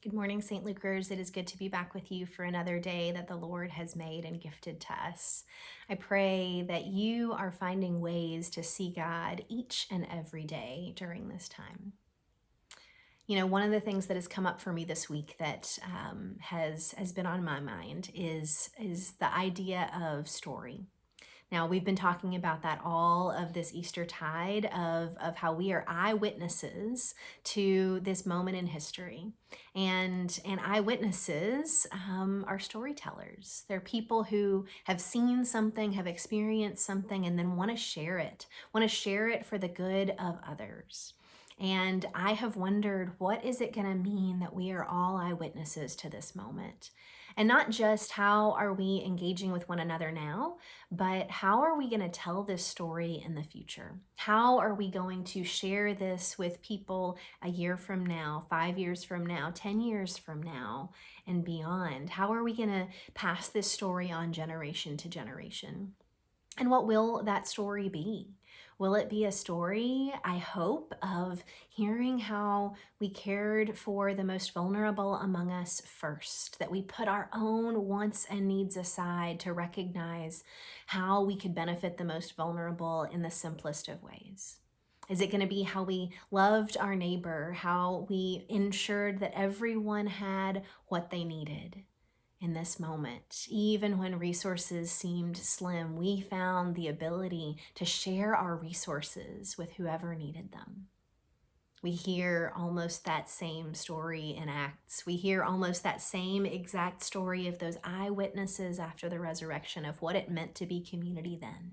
Good morning, St. Lucers. It is good to be back with you for another day that the Lord has made and gifted to us. I pray that you are finding ways to see God each and every day during this time. You know, one of the things that has come up for me this week that has been on my mind is the idea of story. Now, we've been talking about that all of this Easter tide of how we are eyewitnesses to this moment in history. And eyewitnesses are storytellers. They're people who have seen something, have experienced something, and then want to share it for the good of others. And I have wondered, what is it going to mean that we are all eyewitnesses to this moment? And not just how are we engaging with one another now, but how are we going to tell this story in the future? How are we going to share this with people a year from now, 5 years from now, 10 years from now, and beyond? How are we going to pass this story on generation to generation? And what will that story be? Will it be a story, I hope, of hearing how we cared for the most vulnerable among us first, that we put our own wants and needs aside to recognize how we could benefit the most vulnerable in the simplest of ways? Is it going to be how we loved our neighbor, how we ensured that everyone had what they needed? In this moment, even when resources seemed slim, we found the ability to share our resources with whoever needed them. We hear almost that same story in Acts. We hear almost that same exact story of those eyewitnesses after the resurrection of what it meant to be community then,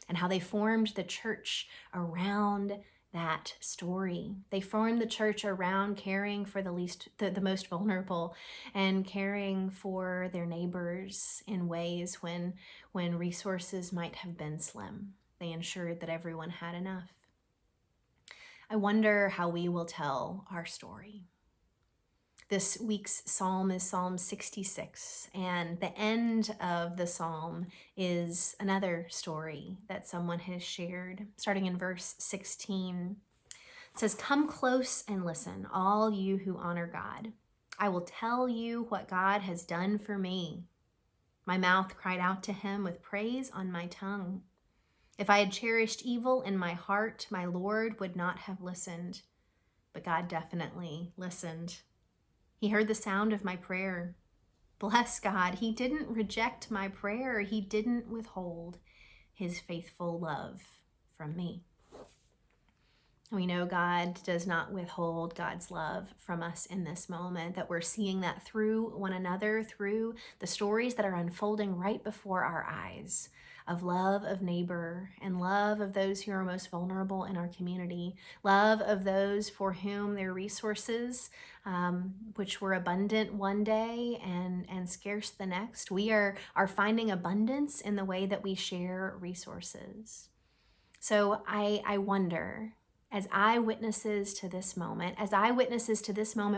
and how they formed the church around that story. They formed the church around caring for the most vulnerable, and caring for their neighbors in ways when resources might have been slim. They ensured that everyone had enough. I wonder how we will tell our story. This week's psalm is Psalm 66, and the end of the psalm is another story that someone has shared, starting in verse 16. It says, "Come close and listen, all you who honor God. I will tell you what God has done for me. My mouth cried out to him with praise on my tongue. If I had cherished evil in my heart, my Lord would not have listened, but God definitely listened. He heard the sound of my prayer. Bless God, he didn't reject my prayer. He didn't withhold his faithful love from me." We know God does not withhold God's love from us in this moment, that we're seeing that through one another, through the stories that are unfolding right before our eyes of love of neighbor and love of those who are most vulnerable in our community, love of those for whom their resources, which were abundant one day and scarce the next, we are finding abundance in the way that we share resources. So I wonder, as eyewitnesses to this moment,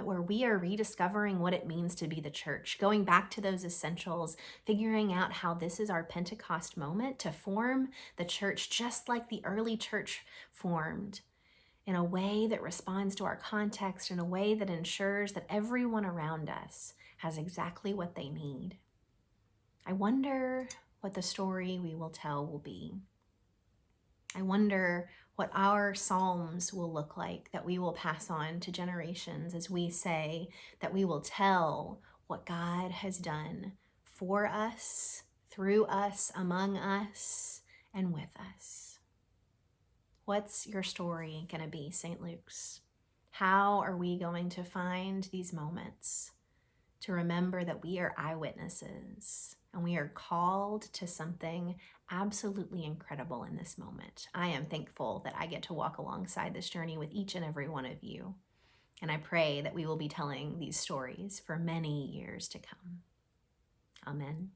where we are rediscovering what it means to be the church, going back to those essentials, figuring out how this is our Pentecost moment to form the church just like the early church formed, in a way that responds to our context, in a way that ensures that everyone around us has exactly what they need. I wonder what the story we will tell will be. I wonder what our psalms will look like that we will pass on to generations as we say that we will tell what God has done for us, through us, among us, and with us. What's your story going to be, St. Luke's? How are we going to find these moments to remember that we are eyewitnesses and we are called to something absolutely incredible in this moment? I am thankful that I get to walk alongside this journey with each and every one of you. And I pray that we will be telling these stories for many years to come. Amen.